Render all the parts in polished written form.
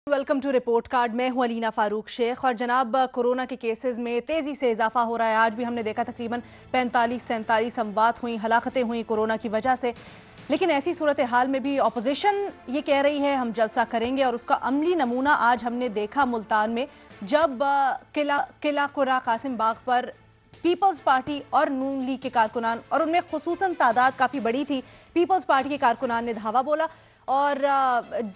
Welcome to report card. मैं हूं अलीना फारूक शेख। और जनाब, कोरोना के केसेस में तेज़ी से इजाफा हो रहा है। आज भी हमने देखा तकरीबन 45-47 अमवात हुई, हलाकतें हुई कोरोना की वजह से। लेकिन ऐसी सूरत हाल में भी अपोजिशन ये कह रही है हम जलसा करेंगे, और उसका अमली नमूना आज हमने देखा मुल्तान में, जब किला कुरा कासिम बाग पर पीपल्स पार्टी और नून लीग के कारकुनान, और उनमें खुसूसन तादाद काफ़ी बड़ी थी, पीपल्स पार्टी के कारकुनान ने धावा बोला और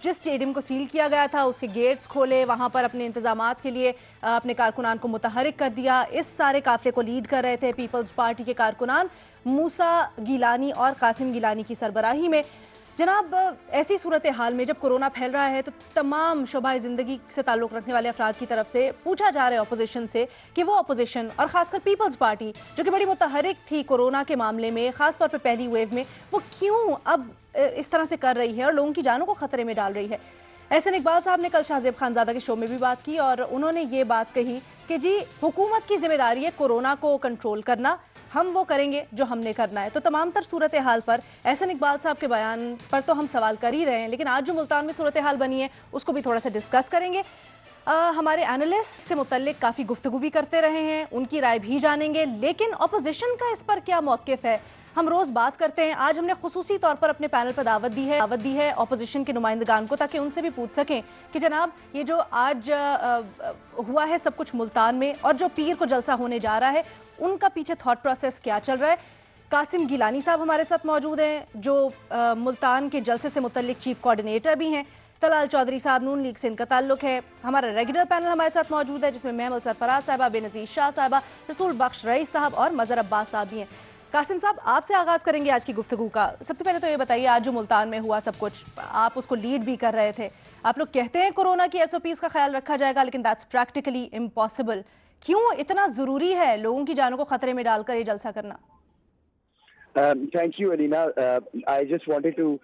जिस स्टेडियम को सील किया गया था उसके गेट्स खोले, वहाँ पर अपने इंतजामात के लिए अपने कारकुनान को मुतहरिक कर दिया। इस सारे काफिले को लीड कर रहे थे पीपल्स पार्टी के कारकुनान मूसा गिलानी और कासिम गिलानी की सरबराही में। जनाब, ऐसी सूरत हाल में जब कोरोना फैल रहा है तो तमाम शोबा ज़िंदगी से ताल्लुक़ रखने वाले अफराद की तरफ से पूछा जा रहा है अपोजिशन से कि वो अपोजिशन और ख़ासकर पीपल्स पार्टी जो कि बड़ी मुतहरिक थी कोरोना के मामले में, ख़ास तौर पे पहली वेव में, वो क्यों अब इस तरह से कर रही है और लोगों की जानों को ख़तरे में डाल रही है। एहसन इकबाल साहब ने कल शाहजेब खानजादा के शो में भी बात की और उन्होंने ये बात कही कि जी हुकूमत की जिम्मेदारी है कोरोना को कंट्रोल करना, हम वो करेंगे जो हमने करना है। तो तमाम तर सूरत हाल पर एहसन इकबाल साहब के बयान पर तो हम सवाल कर ही रहे हैं, लेकिन आज जो मुल्तान में सूरत हाल बनी है उसको भी थोड़ा सा डिस्कस करेंगे। हमारे एनालिस्ट से मुतल्लिक काफ़ी गुफ्तगू भी करते रहे हैं, उनकी राय भी जानेंगे, लेकिन अपोजिशन का इस पर क्या मौक़िफ़ है हम रोज़ बात करते हैं। आज हमने खुसूसी तौर पर अपने पैनल पर दावत दी है अपोजिशन के नुमाइंदगान को, ताकि उनसे भी पूछ सकें कि जनाब ये जो आज हुआ है सब कुछ मुल्तान में और जो पीर को जलसा होने जा रहा है उनका पीछे थॉट प्रोसेस क्या चल रहा है। कासिम गिलानी साहब हमारे साथ मौजूद हैं जो मुल्तान के जलसे से मुतल्लिक चीफ कोऑर्डिनेटर भी हैं। तलाल चौधरी साहब, नून लीग से इनका ताल्लुक है। हमारा रेगुलर पैनल हमारे साथ मौजूद है जिसमें महमल सरफराज साहबा, बेनज़ीर शाह साहबा, रसूल बख्श रईस साहब और मज़हर अब्बास साहब भी हैं। कासिम साहब, आपसे आगाज़ करेंगे आज की गुफ्तगू का। सबसे पहले तो ये बताइए, आज जो मुल्तान में हुआ सब कुछ, आप उसको लीड भी कर रहे थे। आप लोग कहते हैं कोरोना की SOPs का ख्याल रखा जाएगा, लेकिन दैट्स प्रैक्टिकली इम्पॉसिबल। क्यों इतना ज़रूरी है लोगों की जानों को ख़तरे में डालकर ये जलसा करना? Thank you Alina. I just wanted to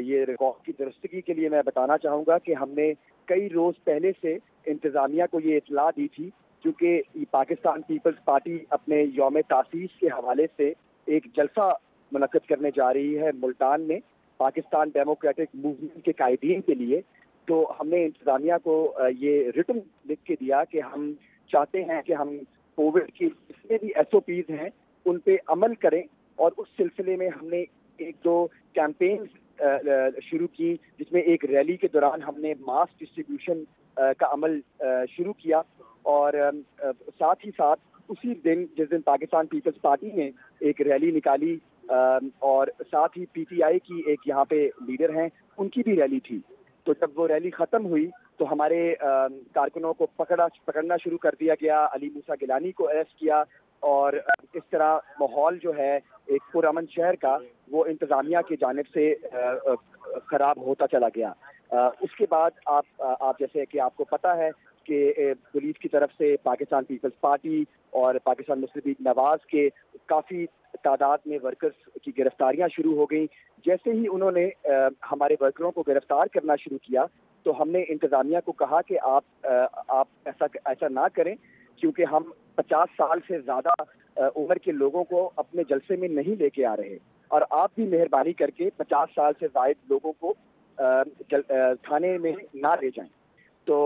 ये रिकॉर्ड की दुरुस्तगी के लिए मैं बताना चाहूँगा कि हमने कई रोज़ पहले से इंतज़ामिया को ये इतला दी थी, क्योंकि पाकिस्तान पीपल्स पार्टी अपने यौम तासीस के हवाले से एक जलसा मुनक़्क़िद करने जा रही है मुल्तान में पाकिस्तान डेमोक्रेटिक मूवमेंट के कायदीन के लिए। तो हमने इंतज़ामिया को ये रिटन लिख के दिया कि हम चाहते हैं कि हम कोविड की जितने भी SOPs हैं उन पे अमल करें, और उस सिलसिले में हमने एक दो कैंपेन शुरू की, जिसमें एक रैली के दौरान हमने मास डिस्ट्रीब्यूशन का अमल शुरू किया, और साथ ही साथ उसी दिन जिस दिन पाकिस्तान पीपल्स पार्टी ने एक रैली निकाली, और साथ ही PTI की एक यहाँ पे लीडर हैं उनकी भी रैली थी। तो जब वो रैली ख़त्म हुई तो हमारे कारकुनों को पकड़ना शुरू कर दिया गया, अली मूसा गिलानी को अरेस्ट किया, और इस तरह माहौल जो है एक पुरअमन शहर का वो इंतज़ामिया की जानिब से ख़राब होता चला गया। उसके बाद आप जैसे कि आपको पता है कि पुलिस की तरफ से पाकिस्तान पीपल्स पार्टी और पाकिस्तान मुस्लिम लीग नवाज के काफ़ी तादाद में वर्कर्स की गिरफ्तारियां शुरू हो गई। जैसे ही उन्होंने हमारे वर्करों को गिरफ्तार करना शुरू किया तो हमने इंतज़ामिया को कहा कि आप ऐसा ना करें, क्योंकि हम 50 साल से ज़्यादा उम्र के लोगों को अपने जलसे में नहीं लेके आ रहे, और आप भी मेहरबानी करके 50 साल से ज़ायद लोगों को थाने में ना ले जाएं। तो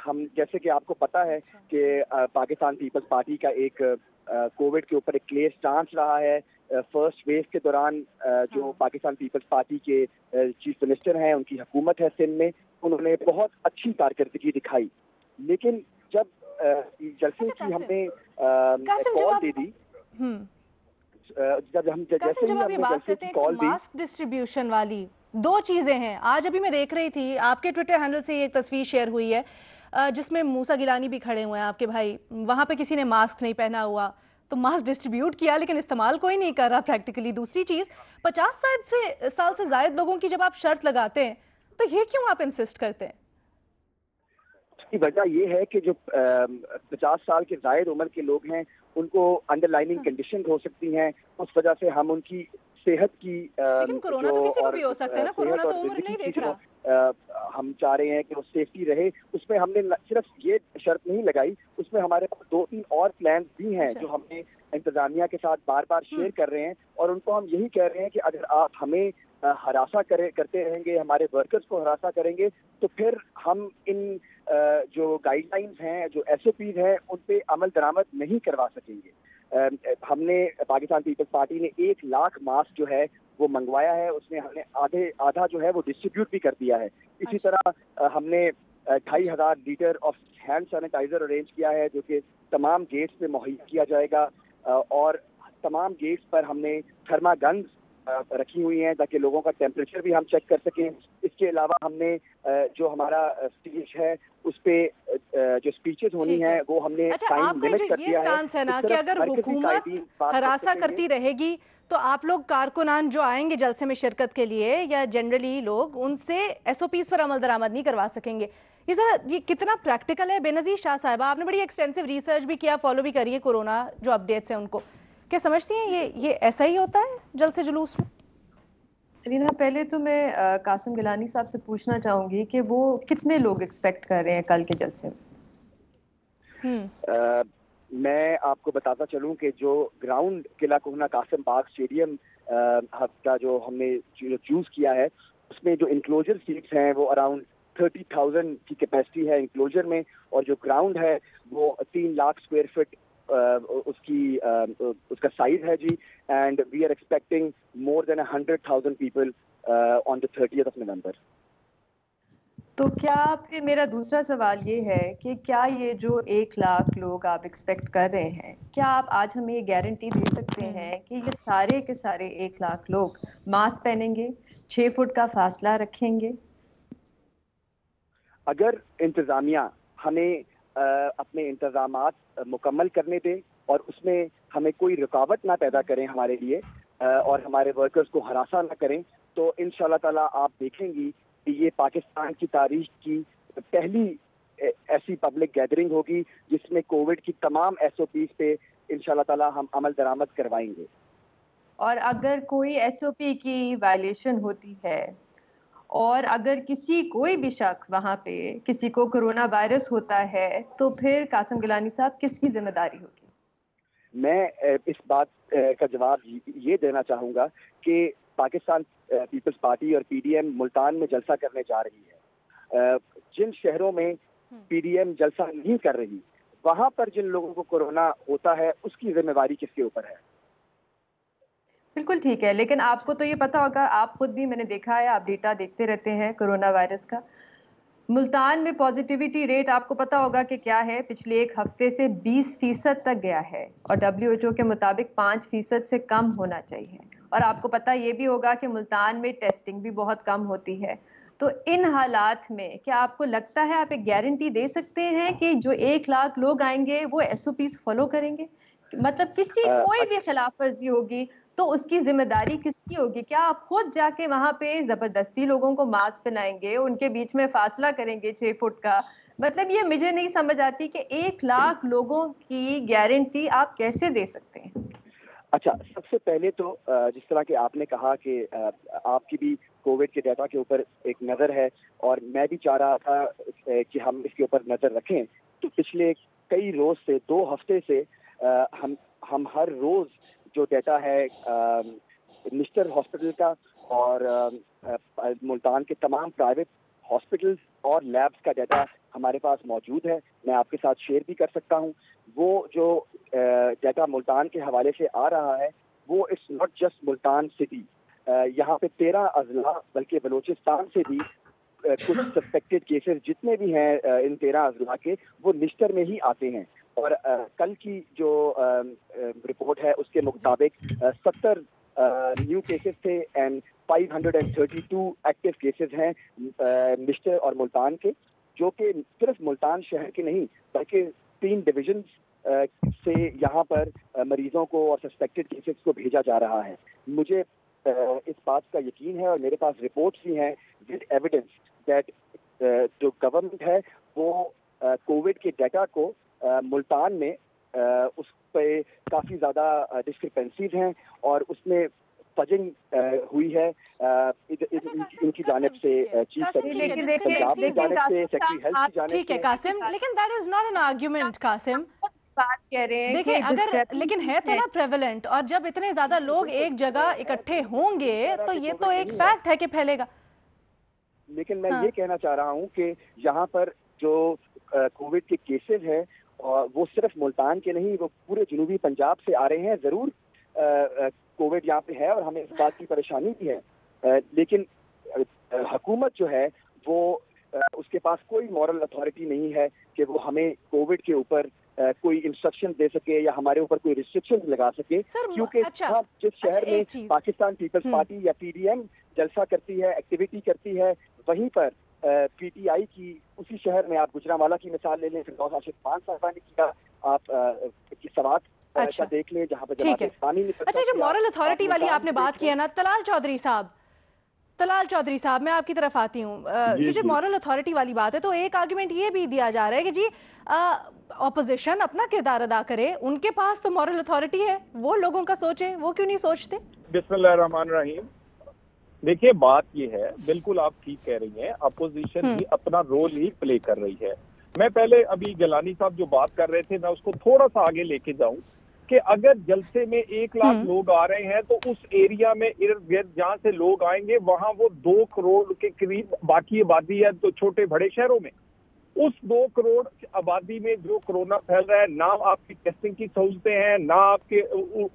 हम जैसे कि आपको पता है कि पाकिस्तान पीपल्स पार्टी का एक कोविड के ऊपर एक क्लियर स्टांस रहा है। फर्स्ट वेव के दौरान जो पाकिस्तान पीपल्स पार्टी के चीफ मिनिस्टर हैं, उनकी हुकूमत है सिंध में, उन्होंने बहुत अच्छी कारकर्दगी दिखाई। लेकिन जब जलसे की हमने कॉल दे दी, जैसे ही हमने जलसे की कॉल दी, मास्क डिस्ट्रीब्यूशन वाली दो चीजें हैं। आज अभी मैं देख रही थी आपके ट्विटर हैंडल से ये तस्वीर शेयर हुई है जिसमें मूसा गिलानी भी खड़े हुए हैं आपके भाई, वहां पे किसी ने मास्क नहीं पहना हुआ, तो मास्क डिस्ट्रीब्यूट किया लेकिन इस्तेमाल कोई नहीं कर रहा प्रैक्टिकली। दूसरी चीज, 50 साल से ज्यादा लोगों की जब आप शर्त लगाते हैं तो ये क्यों आप इंसिस्ट करते हैं? इसकी वजह ये है कि जो 50 साल के जायद उम्र के लोग हैं उनको अंडरलाइनिंग कंडीशन हो सकती हैं, उस वजह से हम उनकी सेहत की लेकिन कोरोना तो किसी को भी हो सकता है ना, कोरोना तो उम्र नहीं देख रहा। हम चाह रहे हैं कि वो सेफ्टी रहे, उसमें हमने सिर्फ ये शर्त नहीं लगाई, उसमें हमारे पास 2-3 और प्लान भी हैं जो हमने इंतजामिया के साथ बार बार शेयर कर रहे हैं, और उनको हम यही कह रहे हैं कि अगर आप हमें हरासा करते रहेंगे, हमारे वर्कर्स को हरासा करेंगे, तो फिर हम इन जो गाइडलाइंस हैं, जो SOPs हैं, उन पे अमल दरामद नहीं करवा सकेंगे। हमने पाकिस्तान पीपल्स पार्टी ने 1 लाख मास्क जो है वो मंगवाया है, उसमें हमने आधा जो है वो डिस्ट्रीब्यूट भी कर दिया है। इसी तरह हमने 2500 litre of hand sanitiser arrange किया है, जो कि तमाम गेट्स पे मुहैया किया जाएगा, और तमाम गेट्स पर हमने थर्मा गन्स रखी हुई हैं ताकि लोगों का टेम्परेचर भी हम चेक कर सकें। इसके अलावा हमने जो हमारा स्टेज है उस पे जो स्पीचेस होनी है वो हमने टाइम लिमिट कर दिया है। स्टांस है ना कि अगर हुकूमत हरासा करती रहेगी तो आप लोग कारकुनान जो आएंगे जलसे में शिरकत के लिए या जनरली लोग, उनसे SOPs पर अमल दरामद नहीं करवा सकेंगे। ये कितना प्रैक्टिकल है? बेनज़ीर शाह साहिबा, आपने बड़ी एक्सटेंसिव रिसर्च भी किया, फॉलो भी करी है कोरोना जो अपडेट्स हैं उनको, क्या समझती हैं ये ऐसा ही होता है जलसे जुलूस में? रीना, पहले तो मैं कासिम गिलानी साहब से पूछना चाहूंगी कि वो कितने लोग एक्सपेक्ट कर रहे हैं कल के जलसे में? मैं आपको बताता चलूं कि जो ग्राउंड किला कोहना कासिम बाग स्टेडियम का जो हमने चूज किया है, उसमें जो इंक्लोजर सीट्स हैं वो अराउंड 30,000 की कैपेसिटी है इंक्लोजर में, और जो ग्राउंड है वो 3 लाख स्क्वायर फीट उसका साइज है जी, and we are expecting more than 100,000 people on the 30th of November। तो क्या फिर मेरा दूसरा सवाल ये है कि क्या ये जो 1 लाख लोग आप एक्सपेक्ट कर रहे हैं, क्या आप आज हमें ये गारंटी दे सकते हैं कि ये सारे के सारे 1 लाख लोग मास्क पहनेंगे, 6 फुट का फासला रखेंगे? अगर इंतजामिया हमें अपने इंतजामात मुकम्मल करने दें और उसमें हमें कोई रुकावट ना पैदा करें हमारे लिए, और हमारे वर्कर्स को हरासा ना करें, तो इंशाल्लाह ताला आप देखेंगी कि ये पाकिस्तान की तारीख की पहली ऐसी पब्लिक गैदरिंग होगी जिसमें कोविड की तमाम SOPs पे इंशाल्लाह ताला हम अमल दरामद करवाएंगे। और अगर कोई SOP की वायलेशन होती है और अगर कोई भी शख्स वहां पे किसी को कोरोना वायरस होता है, तो फिर कासिम गिलानी साहब किसकी जिम्मेदारी होगी? मैं इस बात का जवाब ये देना चाहूँगा कि पाकिस्तान पीपल्स पार्टी और PDM मुल्तान में जलसा करने जा रही है। जिन शहरों में PDM जलसा नहीं कर रही, वहाँ पर जिन लोगों को कोरोना होता है उसकी जिम्मेवारी किसके ऊपर है? बिल्कुल ठीक है, लेकिन आपको तो ये पता होगा, आप खुद भी, मैंने देखा है, आप डेटा देखते रहते हैं कोरोना वायरस का। मुल्तान में पॉजिटिविटी रेट आपको पता होगा कि क्या है, पिछले 1 हफ्ते से 20% तक गया है और WHO के मुताबिक 5% से कम होना चाहिए। और आपको पता ये भी होगा कि मुल्तान में टेस्टिंग भी बहुत कम होती है। तो इन हालात में क्या आपको लगता है, आप एक गारंटी दे सकते हैं कि जो 1 लाख लोग आएंगे वो SOPs फॉलो करेंगे? मतलब कोई भी खिलाफ वर्जी होगी तो उसकी जिम्मेदारी किसकी होगी? क्या आप खुद जाके वहां पे जबरदस्ती लोगों को मास्क पहनाएंगे, उनके बीच में फासला करेंगे 6 फुट का? मतलब ये मुझे नहीं समझ आती कि 1 लाख लोगों की गारंटी आप कैसे दे सकते हैं? अच्छा, सबसे पहले तो जिस तरह के आपने कहा कि आपकी भी कोविड के डाटा के ऊपर एक नज़र है और मैं भी चाह रहा था कि हम इसके ऊपर नज़र रखें, तो पिछले कई रोज से 2 हफ्ते से हम हर रोज जो डाटा है मिस्टर हॉस्पिटल का और मुल्तान के तमाम प्राइवेट हॉस्पिटल्स और लैब्स का डाटा हमारे पास मौजूद है, मैं आपके साथ शेयर भी कर सकता हूँ। वो जो डाटा मुल्तान के हवाले से आ रहा है वो it's not just Multan city, यहाँ पे 13 अजला बल्कि बलूचिस्तान से भी कुछ सस्पेक्टेड केसेस जितने भी हैं इन 13 अजला के, वो निश्तर में ही आते हैं। और कल की जो रिपोर्ट है उसके मुताबिक 70 न्यू केसेस थे एंड 532 एक्टिव केसेस हैं निश्तर और मुल्तान के, जो कि सिर्फ मुल्तान शहर के नहीं बल्कि 3 डिविजन से यहाँ पर मरीजों को और सस्पेक्टेड केसेस को भेजा जा रहा है। मुझे इस बात का यकीन है और मेरे पास रिपोर्ट्स भी हैं विद एविडेंस दैट जो गवर्नमेंट है वो कोविड के डाटा को मुल्तान में उस पे काफ़ी ज़्यादा डिस्क्रिपेंसीज हैं और उसमें फजिंग हुई है इनकी जानिब से, चीफ सेक्रेटरी पंजाब की जानिब से, सेक्रेटरी हेल्थ की जानिब से। ठीक है कासिम, लेकिन that is not an argument Qasim. बात कह रहे हैं देखिए अगर, लेकिन है तो ना प्रेवलेंट, और जब इतने ज्यादा लोग एक जगह इकट्ठे होंगे तो ये तो एक फैक्ट है कि फैलेगा। लेकिन मैं ये कहना चाह रहा हूँ कि यहाँ पर जो कोविड के केसेस हैं वो सिर्फ मुल्तान के नहीं, वो पूरे जनूबी पंजाब से आ रहे हैं। जरूर कोविड यहाँ पे है और हमें इस बात की परेशानी भी है, लेकिन हुकूमत जो है वो उसके पास कोई मॉरल अथॉरिटी नहीं है कि वो हमें कोविड के ऊपर कोई इंस्ट्रक्शन दे सके या हमारे ऊपर कोई रिस्ट्रिक्शन लगा सके, क्योंकि जिस शहर में पाकिस्तान पीपल्स पार्टी या पीडीएम जलसा करती है, एक्टिविटी करती है, वहीं पर पीटीआई की उसी शहर में, आप गुजरांवाला की मिसाल ले लें, फिरदौस आशिक खान साहबा ने किया, आप सवात का देख लें जहाँ पर जमात इस्लामी ने। अच्छा, जो मॉरल अथॉरिटी वाली आपने बात की है ना, तलाल चौधरी साहब मैं आपकी तरफ आती हूँ। ये जो मॉरल अथॉरिटी वाली बात है, तो एक आर्गुमेंट ये भी दिया जा रहा है कि जी ऑपोजिशन अपना किरदार अदा करे, उनके पास तो मॉरल अथॉरिटी है, वो लोगों का सोचे, वो क्यों नहीं सोचते? बिस्मिल्लाहिर्रहमानिर्रहीम। देखिए बात ये है, बिल्कुल आप ठीक कह रही हैं, अपोजिशन भी अपना रोल ही प्ले कर रही है। मैं पहले अभी गिलानी साहब जो बात कर रहे थे, मैं उसको थोड़ा सा आगे लेके जाऊं कि अगर जलसे में 1 लाख लोग आ रहे हैं तो उस एरिया में इर्द गिर्द जहाँ से लोग आएंगे वहां वो 2 करोड़ के करीब बाकी आबादी है, तो छोटे बड़े शहरों में उस 2 करोड़ आबादी में जो कोरोना फैल रहा है, ना आपकी टेस्टिंग की सहूलतें हैं, ना आपके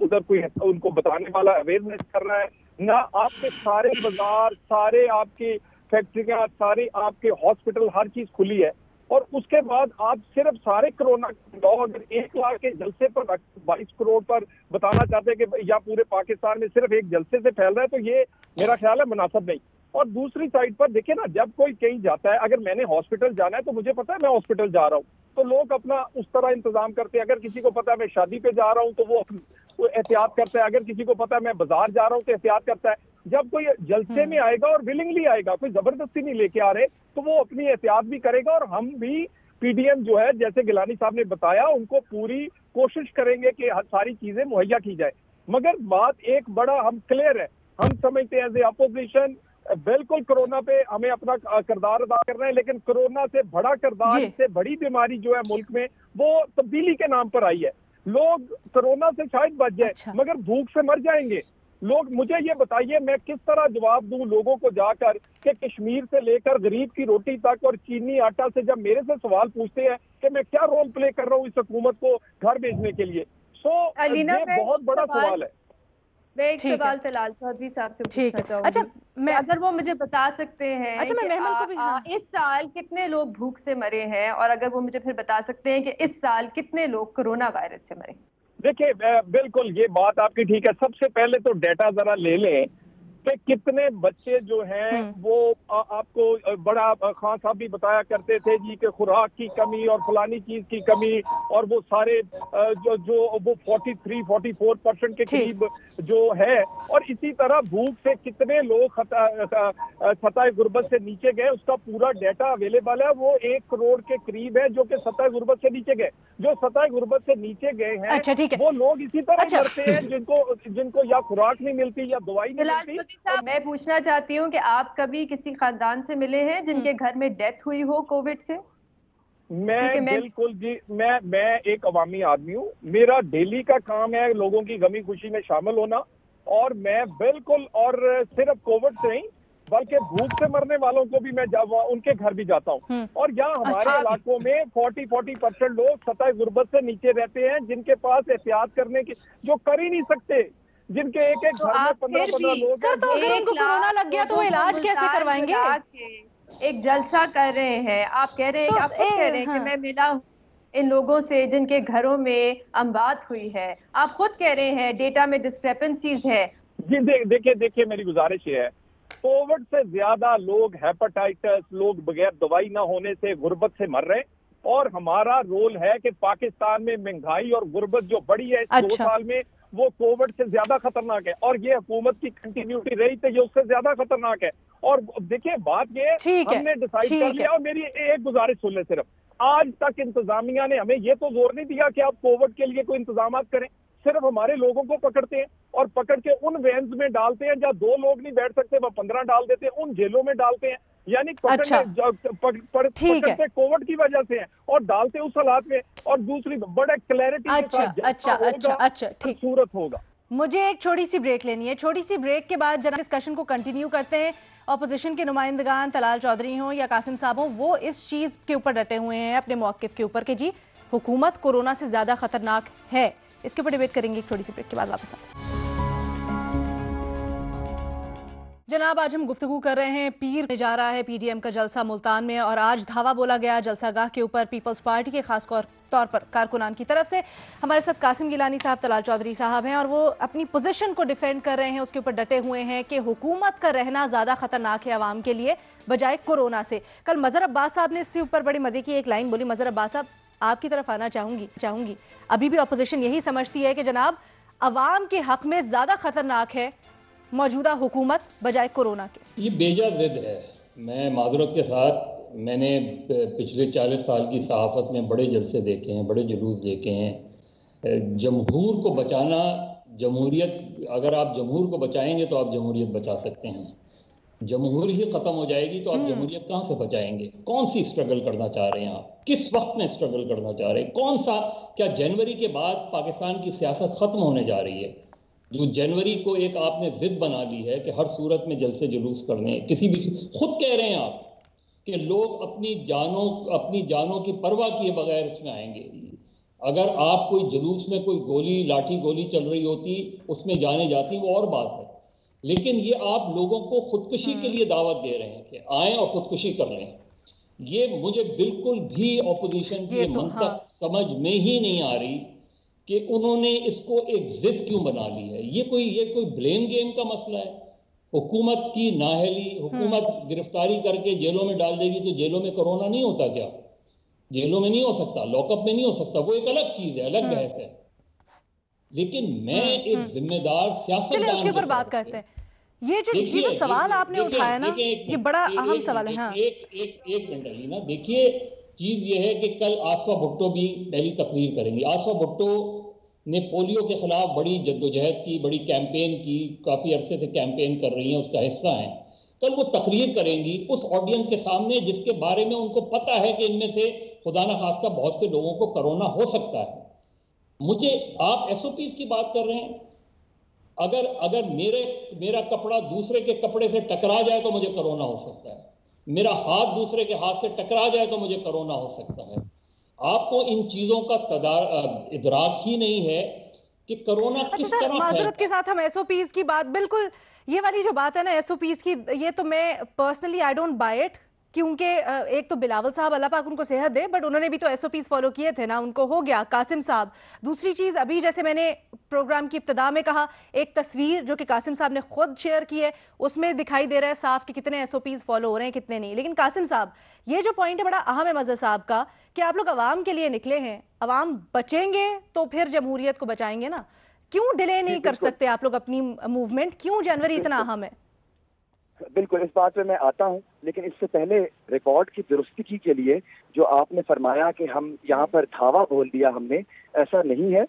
उधर कोई उनको बताने वाला अवेयरनेस कर रहा है, ना आपके सारे बाजार, सारे आपकी फैक्ट्रियां, सारे आपके हॉस्पिटल, हर चीज खुली है। और उसके बाद आप सिर्फ सारे कोरोना अगर 1 लाख के जलसे पर 22 करोड़ पर बताना चाहते हैं कि या पूरे पाकिस्तान में सिर्फ एक जलसे से फैल रहा है, तो ये मेरा ख्याल है मुनासिब नहीं। और दूसरी साइड पर देखिए ना, जब कोई कहीं जाता है, अगर मैंने हॉस्पिटल जाना है तो मुझे पता है मैं हॉस्पिटल जा रहा हूँ, तो लोग अपना उस तरह इंतजाम करते हैं। अगर किसी को पता है मैं शादी पे जा रहा हूँ तो वो एहतियात करता है, अगर किसी को पता है मैं बाजार जा रहा हूँ तो एहतियात करता है। जब कोई जलसे में आएगा और विलिंगली आएगा, कोई जबरदस्ती नहीं लेके आ रहे, तो वो अपनी एहतियात भी करेगा। और हम भी पीडीएम जो है, जैसे गिलानी साहब ने बताया, उनको पूरी कोशिश करेंगे कि सारी चीजें मुहैया की जाए। मगर बात एक बड़ा हम क्लियर है, हम समझते हैं एज ए अपोजिशन बिल्कुल कोरोना पे हमें अपना किरदार अदा करना है, लेकिन कोरोना से बड़ा किरदार, इससे बड़ी बीमारी जो है मुल्क में, वो तब्दीली के नाम पर आई है। लोग कोरोना से शायद बच जाए मगर भूख से मर जाएंगे लोग। मुझे ये बताइए मैं किस तरह जवाब दूं लोगों को जाकर कि कश्मीर से लेकर गरीब की रोटी तक और चीनी आटा से जब मेरे से सवाल पूछते हैं कि मैं क्या रोल प्ले कर रहा हूँ इस हुकूमत को घर भेजने के लिए, तो ये बहुत बड़ा सवाल है। मैं एक सवाल तलाल चौधरी साहब से पूछना चाहूंगी। अच्छा, मैं अगर वो मुझे बता सकते हैं अच्छा, मैं मेहमान को भी इस साल कितने लोग भूख से मरे हैं, और अगर वो मुझे फिर बता सकते हैं कि इस साल कितने लोग कोरोना वायरस से मरे। देखिए बिल्कुल ये बात आपकी ठीक है। सबसे पहले तो डेटा जरा ले लें कि कितने बच्चे जो हैं वो आपको बड़ा खान साहब भी बताया करते थे जी कि खुराक की कमी और फलानी चीज की कमी, और वो सारे जो वो 43-44% के करीब जो है। और इसी तरह भूख से कितने लोग सतह गुर्बत से नीचे गए, उसका पूरा डेटा अवेलेबल है। वो 1 करोड़ के करीब है जो कि सतह गुर्बत से नीचे गए। जो सतह गुर्बत से नीचे गए हैं वो लोग इसी तरह मरते हैं जिनको या खुराक नहीं मिलती या दवाई नहीं मिलती। मैं पूछना चाहती हूँ कि आप कभी किसी खानदान से मिले हैं जिनके घर में डेथ हुई हो कोविड से? मैं बिल्कुल जी, मैं एक अवामी आदमी हूँ। मेरा डेली का काम है लोगों की गमी खुशी में शामिल होना, और मैं बिल्कुल, और सिर्फ कोविड से नहीं बल्कि भूख से मरने वालों को भी मैं उनके घर भी जाता हूँ। और यहाँ हमारे इलाकों में 40% लोग सतह गुर्बत से नीचे रहते हैं, जिनके पास एहतियात करने की जो कर ही नहीं सकते, जिनके एक घर में 15-15 लोग। सर तो अगर उनको कोरोना लग गया तो वो इलाज कैसे करवाएंगे? एक जलसा कर रहे हैं, आप कह रहे हैं, आप खुद कह रहे हैं कि मैं मिला इन लोगों से जिनके घरों में अमवात हुई है। आप खुद कह रहे हैं डेटा में डिस्क्रिपेंसीज है। जी देखिए मेरी गुजारिश है, कोविड से ज्यादा लोग हेपेटाइटिस, लोग बगैर दवाई ना होने से गुर्बत से मर रहे हैं। और हमारा रोल है कि पाकिस्तान में महंगाई और गुर्बत जो बढ़ी है इस 2 साल में, वो कोविड से ज्यादा खतरनाक है। और ये हुकूमत की कंटिन्यूटी रही तो ये उससे ज्यादा खतरनाक है। और देखिए बात ये हमने डिसाइड कर लिया। और मेरी एक गुजारिश सुन ले, सिर्फ आज तक इंतजामिया ने हमें ये तो जोर नहीं दिया कि आप कोविड के लिए कोई इंतजाम करें। सिर्फ हमारे लोगों को पकड़ते हैं और पकड़ के उन वैन्स में डालते हैं जहाँ 2 लोग नहीं बैठ सकते, वो 15 डाल देते हैं, उन जेलों में डालते हैं। यानी पकड़ते कोविड की वजह से हैं और डालते उस हालात में। और दूसरी बड़े क्लैरिटी के साथ ठीक सूरत होगा। मुझे एक छोटी सी ब्रेक लेनी है, छोटी सी ब्रेक के बाद जरा डिस्कशन को कंटिन्यू करते हैं। अपोजिशन के नुमाइंदगान तलाल चौधरी हों या कासिम साहब हों, वो इस चीज़ के ऊपर डटे हुए हैं अपने मौक़िफ़ के ऊपर कि जी हुकूमत कोरोना से ज़्यादा ख़तरनाक है। इसके ऊपर डिबेट करेंगे एक छोटी सी ब्रेक के बाद वापस आते हैं। जनाब, आज हम गुफ्तगू कर रहे हैं पीर में जा रहा है पीडीएम का जलसा मुल्तान में, और आज धावा बोला गया जलसागाह के ऊपर पीपल्स पार्टी के खास तौर पर कारकुनान की तरफ से। हमारे साथ कासिम गिलानी साहब, तलाल चौधरी साहब हैं और वो अपनी पोजीशन को डिफेंड कर रहे हैं, उसके ऊपर डटे हुए हैं कि हुकूमत का रहना ज़्यादा खतरनाक है आवाम के लिए बजाय कोरोना से। कल मज़हर अब्बास साहब ने इससे ऊपर बड़ी मज़े की एक लाइन बोली। मज़हर अब्बास साहब, आपकी तरफ आना चाहूँगी। अभी भी अपोजिशन यही समझती है कि जनाब अवाम के हक में ज़्यादा खतरनाक है मौजूदा हुकूमत बजाय कोरोना के। ये बेजा ज़िद है। मैं माजरत के साथ, मैंने पिछले 40 साल की सहाफ़त में बड़े जलसे देखे हैं, बड़े जुलूस देखे हैं। जमहूर को बचाना, जमहूरियत, अगर आप जमहूर को बचाएंगे तो आप जमहूरियत बचा सकते हैं। जमहूर ही ख़त्म हो जाएगी तो आप जमहूरियत कहाँ से बचाएंगे? कौन सी स्ट्रगल करना चाह रहे हैं आप? किस वक्त में स्ट्रगल करना चाह रहे हैं? कौन सा, क्या जनवरी के बाद पाकिस्तान की सियासत ख़त्म होने जा रही है? जो जनवरी को एक आपने जिद बना ली है कि हर सूरत में जलसे जुलूस करने, किसी भी, खुद कह रहे हैं आप कि लोग अपनी जानों की परवाह किए बगैर इसमें आएंगे। अगर आप कोई जुलूस में कोई लाठी गोली चल रही होती, उसमें जाने जाती, वो और बात है, लेकिन ये आप लोगों को खुदकुशी के लिए दावत दे रहे हैं कि आएं और खुदकुशी कर लें। ये मुझे बिल्कुल भी ऑपोजिशन की मंतक समझ में ही नहीं आ रही कि उन्होंने इसको एक जिद क्यों बना ली है। ये कोई ब्लेम गेम का मसला है? हुकूमत की नाअहली, हुकूमत गिरफ्तारी करके जेलों में डाल देगी तो जेलों में कोरोना नहीं होता क्या? जेलों में नहीं हो सकता, लॉकअप में नहीं हो सकता, वो एक अलग चीज है, अलग बहस है। लेकिन मैं एक जिम्मेदार सियासतदान उसके ऊपर बात करते हैं। ये जो सवाल आपने उठाया ना, ये बड़ा अहम सवाल है। एक मिनट अलीना, देखिए चीज ये है कि कल आसफा भुट्टो भी पहली तकरीर करेंगी। आसफा भुट्टो ने पोलियो के खिलाफ बड़ी जद्दोजहद की, बड़ी कैंपेन की, काफी अरसे से कैंपेन कर रही हैं, उसका हिस्सा हैं। कल वो तकरीर करेंगी उस ऑडियंस के सामने जिसके बारे में उनको पता है कि इनमें से खुदा न खास्ता बहुत से लोगों को कोरोना हो सकता है। मुझे, आप एसओपीज की बात कर रहे हैं, अगर मेरा कपड़ा दूसरे के कपड़े से टकरा जाए तो मुझे कोरोना हो सकता है, मेरा हाथ दूसरे के हाथ से टकरा जाए तो मुझे कोरोना हो सकता है। आपको इन चीजों का इदराक ही नहीं है कि कोरोना किस तरह। माजरत के साथ हम एसओपीज की बात, बिल्कुल ये वाली जो बात है ना एसओपीज की, ये तो मैं personally I don't buy it, क्योंकि एक तो बिलावल साहब, अल्लाह पाक उनको सेहत दे, बट उन्होंने भी तो एसओपीज फॉलो किए थे ना, उनको हो गया। कासिम साहब, दूसरी चीज़, अभी जैसे मैंने प्रोग्राम की इब्तिदा में कहा, एक तस्वीर जो कि कासिम साहब ने खुद शेयर की है, उसमें दिखाई दे रहा है साफ कि कितने एसओपीज फॉलो हो रहे हैं, कितने नहीं। लेकिन कासिम साहब, ये जो पॉइंट है बड़ा अहम है मज़हर साहब का, कि आप लोग अवाम के लिए निकले हैं, अवाम बचेंगे तो फिर जमहूरियत को बचाएंगे ना। क्यों डिले नहीं कर सकते आप लोग अपनी मूवमेंट? क्यों जनवरी इतना अहम है? बिल्कुल, इस बात पे मैं आता हूं, लेकिन इससे पहले रिकॉर्ड की दुरुस्ती के लिए जो आपने फरमाया कि हम यहाँ पर धावा बोल दिया, हमने ऐसा नहीं है।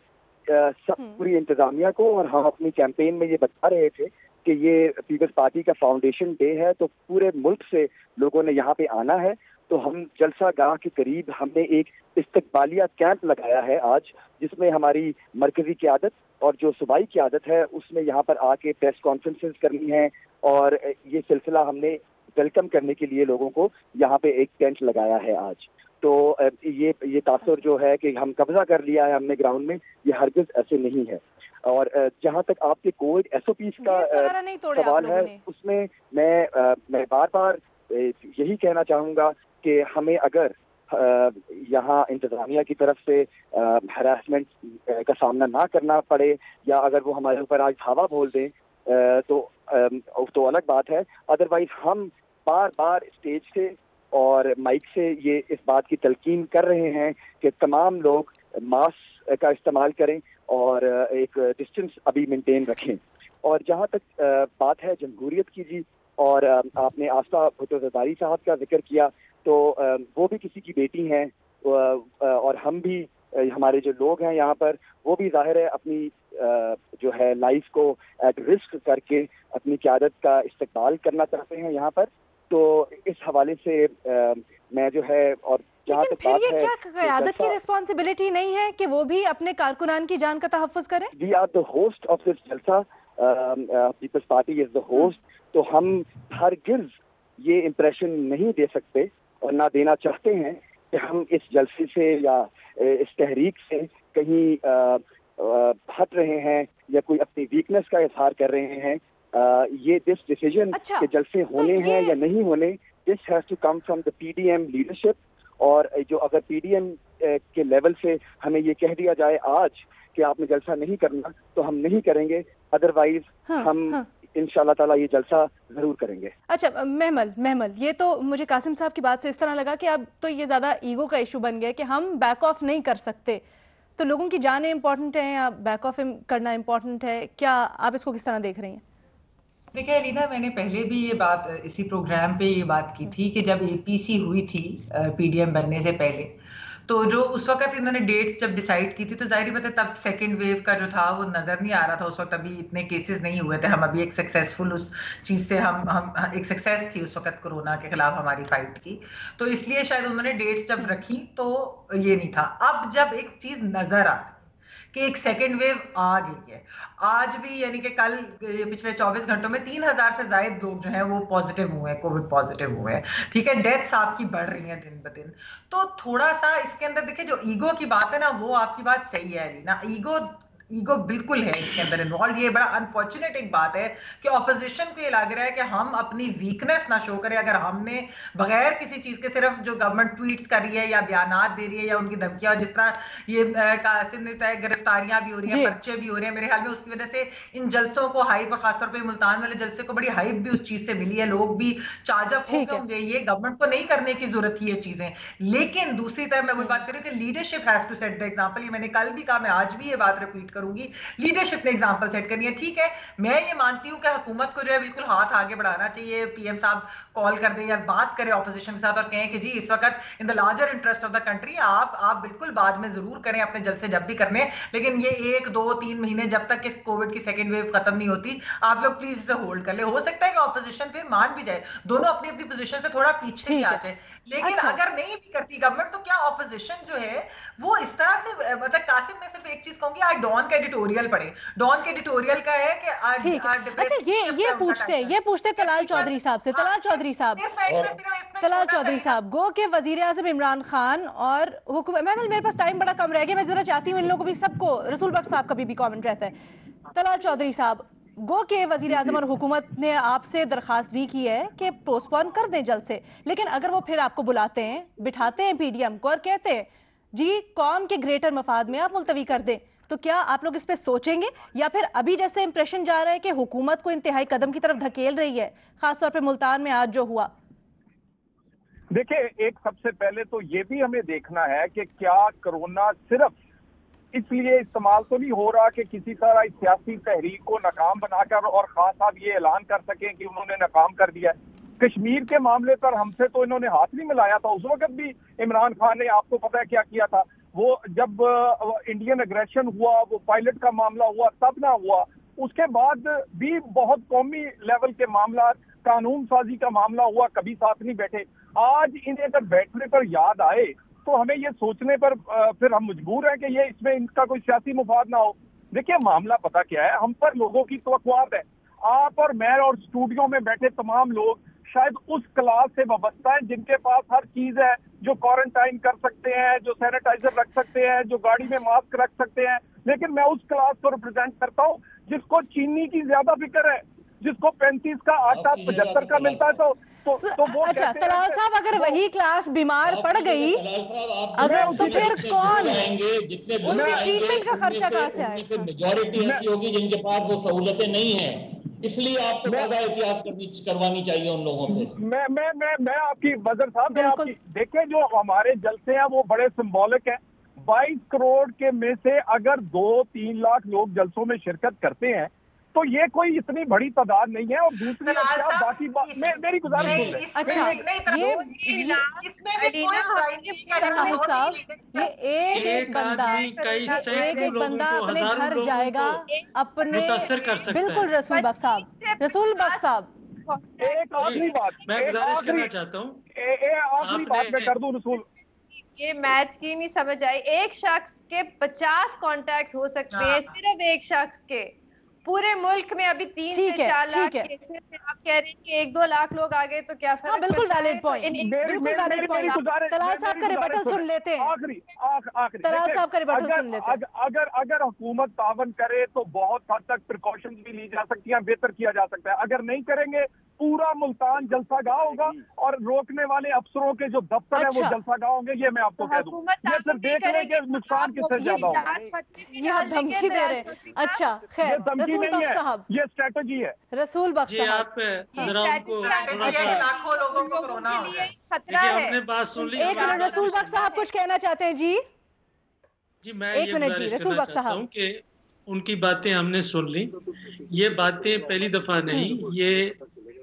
सब पूरी इंतजामिया को, और हम अपनी कैंपेन में ये बता रहे थे कि ये पीपल्स पार्टी का फाउंडेशन डे है, तो पूरे मुल्क से लोगों ने यहाँ पे आना है। तो हम जलसा गाह के करीब हमने एक इस्तकबालिया कैंप लगाया है आज, जिसमें हमारी मरकजी क़यादत और जो सूबाई क़यादत है उसमें यहाँ पर आके प्रेस कॉन्फ्रेंसेस करनी है, और ये सिलसिला हमने वेलकम करने के लिए लोगों को यहाँ पे एक टेंट लगाया है आज। तो ये तासुर जो है कि हम कब्जा कर लिया है हमने ग्राउंड में, ये हरगिज ऐसे नहीं है। और जहाँ तक आपके कोविड एसओपीज का सवाल है, उसमें मैं बार बार यही कहना चाहूँगा कि हमें अगर यहाँ इंतजामिया की तरफ से हरासमेंट का सामना ना करना पड़े, या अगर वो हमारे ऊपर आज धावा बोल दें तो अलग बात है। अदरवाइज हम बार बार स्टेज से और माइक से ये इस बात की तलकीन कर रहे हैं कि तमाम लोग मास्क का इस्तेमाल करें और एक डिस्टेंस अभी मेंटेन रखें। और जहाँ तक बात है जमहूरियत की जी, और आपने आसफा भुट्टो ज़रदारी साहब का जिक्र किया, तो वो भी किसी की बेटी हैं, और हम भी ہمارے جو لوگ ہیں یہاں پر وہ بھی ظاہر ہے اپنی جو ہے لائف کو ایٹ رسک کر کے اپنی قیادت کا استقبال کرنا چاہتے ہیں یہاں پر. تو اس حوالے سے میں جو ہے اور لیکن پھر یہ کیا قیادت کی ریسپانسبلٹی نہیں ہے کہ وہ بھی اپنے کارکنان کی جان کا تحفظ کریں؟ We are the host of this جلسہ, Peoples Party is the host. تو ہم ہرگز یہ امپریشن نہیں دے سکتے اور نہ دینا چاہتے ہیں کہ ہم اس جلسے سے یا اس تحریک سے کہیں ہٹ رہے ہیں یا کوئی اپنی ویکنس کا اظہار کر رہے ہیں. یہ دس ڈیسیژن کہ جلسے ہونے ہیں یا نہیں ہونے, this has to come from the P D M leadership. اور جو اگر پی ڈی ایم کے لیول سے ہمیں یہ کہہ دیا جائے آج کہ آپ نے جلسہ نہیں کرنا تو ہم نہیں کریں گے, ادروائز ہم انشاءاللہ تعالیٰ یہ جلسہ ضرور کریں گے. اچھا محمل, یہ تو مجھے قاسم صاحب کی بات سے اس طرح لگا کہ اب تو یہ زیادہ ایگو کا ایشو بن گیا کہ ہم بیک آف نہیں کر سکتے. تو لوگوں کی جانیں امپورٹنٹ ہیں یا بیک آف کرنا امپورٹنٹ ہے؟ کیا آپ اس کو کس طرح دیکھ رہی ہیں؟ دیکھیں علینا, میں نے پہلے بھی یہ بات اسی پروگرام پہ یہ بات کی تھی کہ جب اے پی سی ہوئی تھی پی ڈی ایم بننے سے پہلے, تو جو اس وقت انہوں نے ڈیٹس جب ڈیسائیڈ کی تھی تو ظاہر بات ہے تب سیکنڈ ویو کا جو تھا وہ نظر نہیں آ رہا تھا اس وقت, ابھی اتنے کیسز نہیں ہوئے تھے, ہم ابھی ایک سکسیزفل اس چیز سے ہم ایک سکسیس تھی اس وقت کورونا کے خلاف ہماری فائٹ کی, تو اس لیے شاید انہوں نے ڈیٹس جب رکھی تو یہ نہیں تھا. اب جب ایک چیز نظر آتی کہ ایک سیکنڈ ویو آ گئی ہے, آج بھی یعنی کہ کل پچھلے 24 گھنٹوں میں 3000 سے زائد لوگ جو ہیں وہ پازیٹیو ہوئے ہیں, کووڈ پازیٹیو ہوئے ہیں, ٹھیک ہے, ڈیتھس آپ کی بڑھ رہی ہیں دن بدن. تو تھوڑا سا اس کے اندر دیکھیں جو ایگو کی بات ہے نا, وہ آپ کی بات صحیح ہے نا, ایگو بالکل ہے اس کے اندر انوالوڈ. یہ بڑا انفارچونیٹ ایک بات ہے کہ اپوزیشن کو یہ لگ رہا ہے کہ ہم اپنی ویکنیس نہ شو کریں. اگر ہم نے بغیر کسی چیز کے صرف جو گورنمنٹ ٹویٹس کر رہی ہے یا بیانات دے رہی ہے یا ان کی دھمکیاں, جس طرح یہ قاسم نے طے گرفتاریاں بھی ہو رہی ہیں, پرچے بھی ہو رہے ہیں, میرے خیال میں اس کی وجہ سے ان جلسوں کو ہائپ, اور خاص طور پہ ملتان والے جلسے کو بڑی ہائپ بھی اس چیز سے ملی ہے, لوگ بھی چارج اپ ہو گئے ہوں گے. یہ گورنمنٹ کو نہیں کرنے کی ضرورت تھی یہ چیزیں, لیکن دوسری طرف میں وہی بات کر رہی ہوں کہ leadership has to set the example. یہ میں نے کل بھی کہا, میں آج بھی یہ بات ریپیٹ کروں گی, لیڈرشپ نے ایگزامپل سیٹ کرنی ہے. ٹھیک ہے, میں یہ مانتی ہوں کہ حکومت کو جو ہے بالکل ہاتھ آگے بڑھانا چاہیے, پی ایم صاحب کال کر دیں یا بات کریں اپوزیشن کے ساتھ اور کہیں کہ جی اس وقت in the larger interest of the country آپ بالکل بعد میں ضرور کریں اپنے جلسے جب بھی کرنے, لیکن یہ 1 2 3 مہینے جب تک اس کووڈ کی سیکنڈ ویو ختم نہیں ہوتی آپ لوگ پلیز اسے ہولڈ کر لیں. ہو سکتا ہے کہ اپوزیشن پھر مان بھی جائے, دونوں اپنی اپنی پوزیشن سے تھوڑا پیچھے بھی آ جائے, لیکن اگر نہیں بھی کرتی گورنمنٹ تو کیا اپوزیشن جو ہے وہ اس طرح سے, مطلب قاسم میں صرف ایک چیز کہوں گی, آج ڈان کا ایڈیٹوریل پڑھے, ڈان کے ایڈیٹوریل کا ہے کہ اچھا یہ پوچھتے طلال چودھری صاحب سے. طلال چودھری صاحب, گو کہ وزیر اعظم عمران خان اور حکومت, میرے پاس ٹائم بڑا کم رہ گیا, میں ذرا چاہتی ہوں ان لوگوں کو بھی, سب کو, رسول بخش صاحب کا بھی کامنٹ رہتا ہے. طلال چودھری صاحب, گو کہ وزیر اعظم اور حکومت نے آپ سے درخواست بھی کی ہے کہ پوسٹ پون کر دیں جلسے, لیکن اگر وہ پھر آپ کو بلاتے ہیں, بٹھاتے ہیں پی ڈی ایم کو اور کہتے ہیں جی قوم کے گریٹر مفاد میں آپ ملتوی کر دیں, تو کیا آپ لوگ اس پہ سوچیں گے, یا پھر ابھی جیسے امپریشن جا رہا ہے کہ حکومت کو انتہائی قدم کی طرف دھکیل رہی ہے, خاص طور پہ ملتان میں آج جو ہوا؟ دیکھیں, ایک سب سے پہلے تو یہ بھی ہمیں دیکھنا ہے کہ کیا کرونا صرف اس لیے استعمال تو نہیں ہو رہا کہ کسی طرح سیاسی تحریک کو ناکام بنا کر اور خاص صاحب یہ اعلان کر سکیں کہ انہوں نے ناکام کر دیا ہے. کشمیر کے معاملے پر ہم سے تو انہوں نے ہاتھ نہیں ملایا تھا, اس وقت بھی عمران خان نے, آپ کو پتہ ہے کیا کیا تھا, وہ جب انڈین اگریشن ہوا, وہ پائلٹ کا معاملہ ہوا, تب نہ ہوا. اس کے بعد بھی بہت قومی لیول کے معاملات, قانون سازی کا معاملہ ہوا, کبھی ساتھ نہیں بیٹھے. آج انہیں اگر بیٹھنے پر یاد آئے تو ہمیں یہ سوچنے پر پھر ہم مجبور ہیں کہ یہ اس میں ان کا کوئی سیاسی مفاد نہ ہو. دیکھیے معاملہ پتہ کیا ہے, ہم پر لوگوں کی توقعات ہے. آپ اور میں اور اسٹوڈیو میں بیٹھے تمام لوگ شاید اس کلاس سے وابستہ ہیں جن کے پاس ہر چیز ہے, جو کوارنٹائن کر سکتے ہیں, جو سینیٹائزر رکھ سکتے ہیں, جو گاڑی میں ماسک رکھ سکتے ہیں. لیکن میں اس کلاس کو ریپرزینٹ کرتا ہوں جس کو چینی کی زیادہ فکر ہے, جس کو 35 کا آٹا 75 کا ملتا ہے. اچھا طلال صاحب, اگر وہی کلاس بیمار پڑ گئی اگر, تو پھر کون, ان کی ٹریٹمنٹ کا خرچہ کہاں سے آئے گا؟ میجورٹی ایسی ہوگی جن کے پاس وہ سہولتیں نہیں ہیں, اس لیے آپ کو زیادہ احتیاط کروانی چاہیے ان لوگوں سے. میں آپ کی وزیر صاحب, میں آپ کی دیکھیں جو ہمارے جلسے ہیں وہ بڑے سمبولک ہیں. 22 کروڑ کے میں سے اگر 2-3 لاکھ لوگ جلسوں میں شرکت کرتے ہیں तो ये कोई इतनी बड़ी तादाद नहीं है। और दूसरी क्या बाकी मेरी गुजारिश सुन लें। अच्छा, ये एक बंदा अपने घर जाएगा अपने, बिल्कुल रसूल बख्श साहब एक आखिरी बात मैं गुजारिश करना चाहता हूँ, आखिरी बात मैं कर दूं रसूल। ये मैथ्स की नहीं समझ आई। एक शख्स के 50 कॉन्टैक्ट हो सकते हैं, सिर्फ एक शख्स के। पूरे मुल्क में अभी 3 से 4 लाख केसेस हैं, आप कह रहे हैं कि 1-2 लाख लोग आ गए तो क्या फर्क? बिल्कुल वैलिड पॉइंट, बिल्कुल वैलिड पॉइंट। तलाल साहब का रिबटल सुन लेते हैं, आखिरी तलाल साहब का रिबटल सुन लेते हैं। अगर हुकूमत तावन करे तो बहुत हद तक प्रिकॉशंस भी ली जा सकती हैं, बेहतर किया जा सकता है। अगर नहीं करेंगे पूरा मुल्तान जलसा गाह होगा और रोकने वाले अफसरों के जो दफ्तर है वो जलसा गाह होंगे। ये मैं आपको कह दूं, ये सिर्फ देख लें कि नुकसान किससे ज्यादा होगा। ये धमकी दे रहे हैं। अच्छा खैर, रसूल बख्श साहब, ये स्ट्रेटजी है। रसूल बख्श साहब, आप जरा उनको लाखों लोगों को कोरोना हो गया, खतरा है। आपने बात सुन ली। एक मिनट, रसूल बख्श साहब कुछ कहना चाहते हैं? जी मैं एक मिनट जी, रसूल बख्श साहब, कि उनकी बातें हमने सुन ली। ये बातें पहली दफा नहीं, ये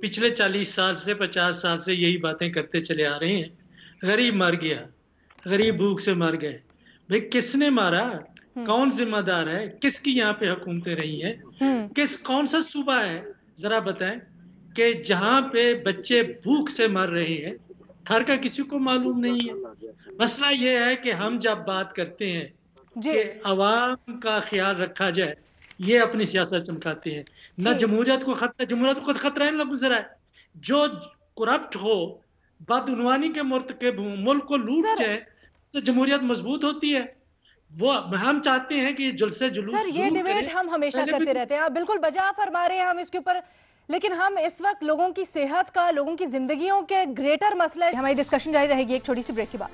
पिछले 40 साल से 50 साल से यही बातें करते चले आ रहे हैं। गरीब मर गया, गरीब भूख से मर गए। भाई किसने मारा, कौन जिम्मेदार है, किसकी यहाँ पे हुकूमतें रही हैं, कौन सा सूबा है जरा बताएं कि जहाँ पे बच्चे भूख से मर रहे हैं, हर का किसी को मालूम नहीं है। मसला ये है कि हम जब बात करते हैं कि अवाम का ख्याल रखा जाए, ये अपनी सियासत चमकाते हैं। न जमहूरियत को खतरा, जमहूरियत को खतरा है, गुजरा है। जो करप्ट हो, बदउनवानी के मुर्तकिब हो, मुल्क को लूट जाए तो जमहूरियत मजबूत होती है। वो हम चाहते हैं कि जुलसे जुलूस सर ये डिबेट हम हमेशा करते रहते हैं, आप बिल्कुल बजा फरमा रहे हैं हम इसके ऊपर, लेकिन हम इस वक्त लोगों की सेहत का, लोगों की जिंदगियों के ग्रेटर मसला है। हमारी डिस्कशन जारी रहेगी एक छोटी सी ब्रेक के बाद।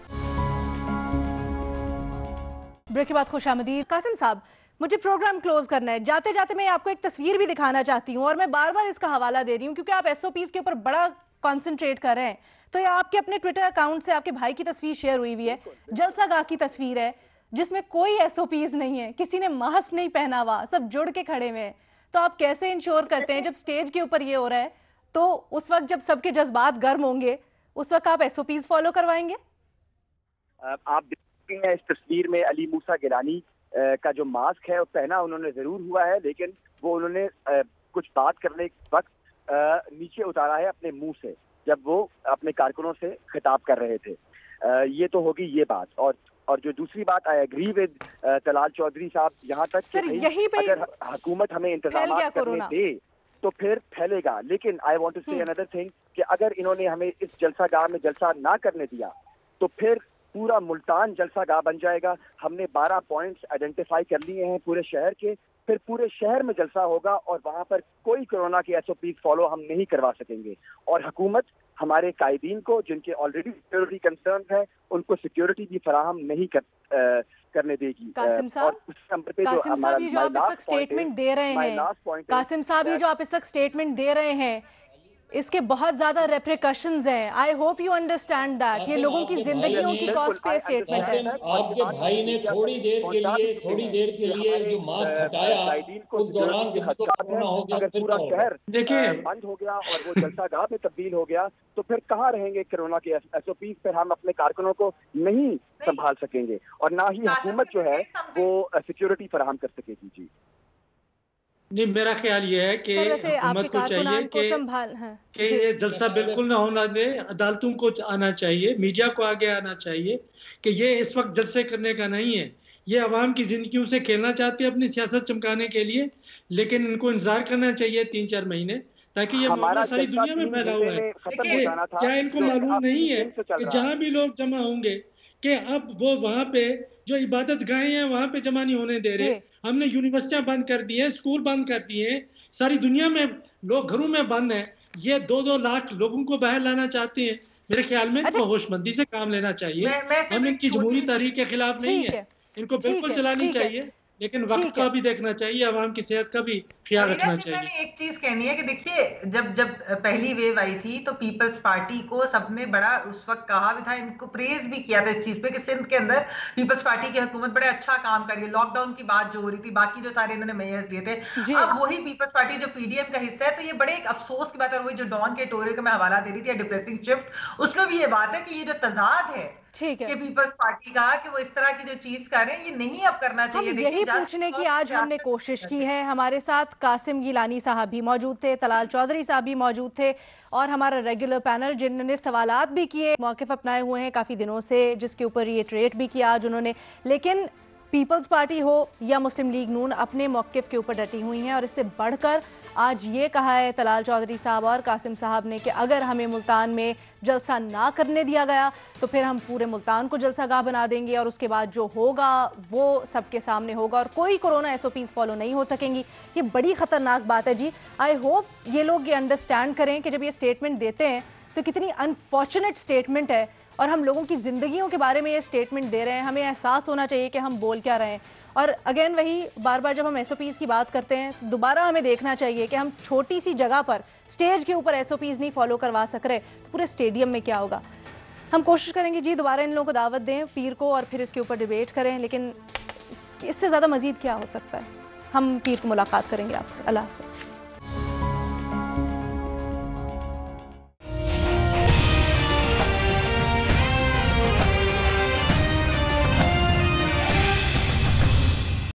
ब्रेक के बाद खुशामदीद। कासिम साहब, मुझे प्रोग्राम क्लोज करना है, जाते जाते मैं आपको एक तस्वीर भी दिखाना चाहती हूँ और मैं बार बार इसका हवाला दे रही हूँ क्योंकि आप SOPs के ऊपर बड़ा कॉन्सेंट्रेट कर रहे हैं। तो ये आपके अपने ट्विटर अकाउंट से आपके भाई की तस्वीर शेयर हुई है, जलसा गाह की तस्वीर है जिसमें कोई SOPs नहीं है, किसी ने मास्क नहीं पहना हुआ, सब जुड़ के खड़े हुए हैं। तो आप कैसे इंश्योर करते हैं जब स्टेज के ऊपर ये हो रहा है, तो उस वक्त जब सबके जज्बात गर्म होंगे उस वक्त आप SOPs फॉलो करवाएंगे? आप देखते हैं इस तस्वीर में अली मूसा गिलानी का जो मास्क है वो पहना उन्होंने जरूर हुआ है, लेकिन वो उन्होंने कुछ बात करने के वक्त नीचे उतारा है अपने मुंह से जब वो अपने कारकुनों से खिताब कर रहे थे। ये तो होगी ये बात। और जो दूसरी बात, I agree with Talal Chaudhry साहब, यहाँ तक कि अगर हुकूमत हमें इंतजाम करने दे तो फिर फैलेगा। लेकिन आई वांट टू से अनदर थिंग कि अगर इन्होंने हमें इस जलसा गाह में जलसा ना करने दिया तो फिर पूरा मुल्तान जलसा गाह बन जाएगा। हमने 12 पॉइंट्स आइडेंटिफाई कर लिए हैं पूरे शहर के, फिर पूरे शहर में जलसा होगा और वहाँ पर कोई कोरोना के SOP फॉलो हम नहीं करवा सकेंगे। और हुकूमत हमारे कायदीन को, जिनके ऑलरेडी सिक्योरिटी कंसर्न है, उनको सिक्योरिटी भी फराहम नहीं करने देगी। कासिम साहब, ये जो आप इस वक्त स्टेटमेंट दे रहे हैं, कासिम साहब ये जो आप इस वक्त स्टेटमेंट दे रहे हैं, इसके बहुत ज्यादा रेप्रिकॉशंस हैं। I hope you understand that. ये लोगों की जिंदगियों की कॉस्ट पे स्टेटमेंट है। आपके भाई ने थोड़ी देर के लिए जो मास्क हटाया, उस दौरान किसी को कोरोना हो गया, अगर पूरा शहर देखिए बंद हो गया और वो जलसा गाह में तब्दील हो गया तो फिर कहाँ रहेंगे कोरोना के SOPs? फिर हम अपने कारकुनों को नहीं संभाल सकेंगे और ना ही हुकूमत जो है वो सिक्योरिटी फराहम कर सकेगी। जी नहीं, मेरा ख्याल ये है कि हुकूमत को चाहिए कि ये जलसा बिल्कुल ना होना दे, अदालतों को आना चाहिए, मीडिया को आगे आना चाहिए कि ये इस वक्त जलसे करने का नहीं है। ये अवाम की जिंदगियों से खेलना चाहते हैं अपनी सियासत चमकाने के लिए, लेकिन इनको इंतजार करना चाहिए 3-4 महीने, ताकि ये मामला सारी दुनिया में फैला हुआ है। क्या इनको मालूम नहीं है कि जहाँ भी लोग जमा होंगे कि अब वो वहाँ पे जो इबादत गाहें हैं वहाँ पे जमा नहीं होने दे रहे। हमने यूनिवर्सिटियां बंद कर दी हैं, स्कूल बंद कर दिए हैं, सारी दुनिया में लोग घरों में बंद हैं। ये 2-2 लाख लोगों को बाहर लाना चाहते हैं। मेरे ख्याल में इनको होशमंदी से काम लेना चाहिए। हम इनकी जमहूरी तहरीक के खिलाफ नहीं है, इनको बिल्कुल चलानी चाहिए। लेकिन वक्त का भी देखना चाहिए, आवाम की सेहत का भी ख्याल रखना चाहिए। मैंने एक चीज कहनी है कि देखिए, जब पहली वेव आई थी तो पीपल्स पार्टी को सबने बड़ा उस वक्त कहा भी था, इनको प्रेज भी किया था इस चीज पे कि सिंध के अंदर पीपल्स पार्टी की हुकूमत बड़े अच्छा काम कर रही है। लॉकडाउन की बात जो हो रही थी, बाकी जो सारे इन्होंने मेयर्स दिए थे, अब वही पीपल्स पार्टी जो पीडीएम का हिस्सा है, तो ये बड़े एक अफसोस की बात है। वही जो डॉन के एडिटोरियल का मैं हवाला दे रही थी, डिप्रेसिंग शिफ्ट, उसमें भी ये बात है कि ये जो तजाद है ठीक है कि पीपल्स पार्टी का कि वो इस तरह की जो चीज कर रहे हैं, ये नहीं अब करना चाहिए। हम यही पूछने की आज हमने कोशिश की है। हमारे साथ कासिम गिलानी साहब भी मौजूद थे, तलाल चौधरी साहब भी मौजूद थे, और हमारा रेगुलर पैनल जिन्होंने सवालात भी किए, मौक़िफ़ अपनाए हुए हैं काफ़ी दिनों से, जिसके ऊपर ये ट्रेट भी किया आज उन्होंने। लेकिन पीपल्स पार्टी हो या मुस्लिम लीग नून अपने मौक़िफ़ के ऊपर डटी हुई हैं, और इससे बढ़कर आज ये कहा है तलाल चौधरी साहब और कासिम साहब ने कि अगर हमें मुल्तान में जलसा ना करने दिया गया तो फिर हम पूरे मुल्तान को जलसागाह बना देंगे, और उसके बाद जो होगा वो सबके सामने होगा, और कोई कोरोना SOPs फॉलो नहीं हो सकेंगी। ये बड़ी ख़तरनाक बात है जी। आई होप ये लोग ये अंडरस्टैंड करें कि जब ये स्टेटमेंट देते हैं तो कितनी अनफॉर्चुनेट स्टेटमेंट है, और हम लोगों की ज़िंदगियों के बारे में ये स्टेटमेंट दे रहे हैं। हमें एहसास होना चाहिए कि हम बोल क्या रहे हैं। और अगेन वही बार बार जब हम SOPs की बात करते हैं, दोबारा हमें देखना चाहिए कि हम छोटी सी जगह पर स्टेज के ऊपर SOPs नहीं फॉलो करवा सक रहे तो पूरे स्टेडियम में क्या होगा। हम कोशिश करेंगे जी दोबारा इन लोगों को दावत दें पीर को, और फिर इसके ऊपर डिबेट करें, लेकिन इससे ज़्यादा मज़ीद क्या हो सकता है। हम पीर को मुलाकात करेंगे आपसे। अल्लाह हाफ़िज़।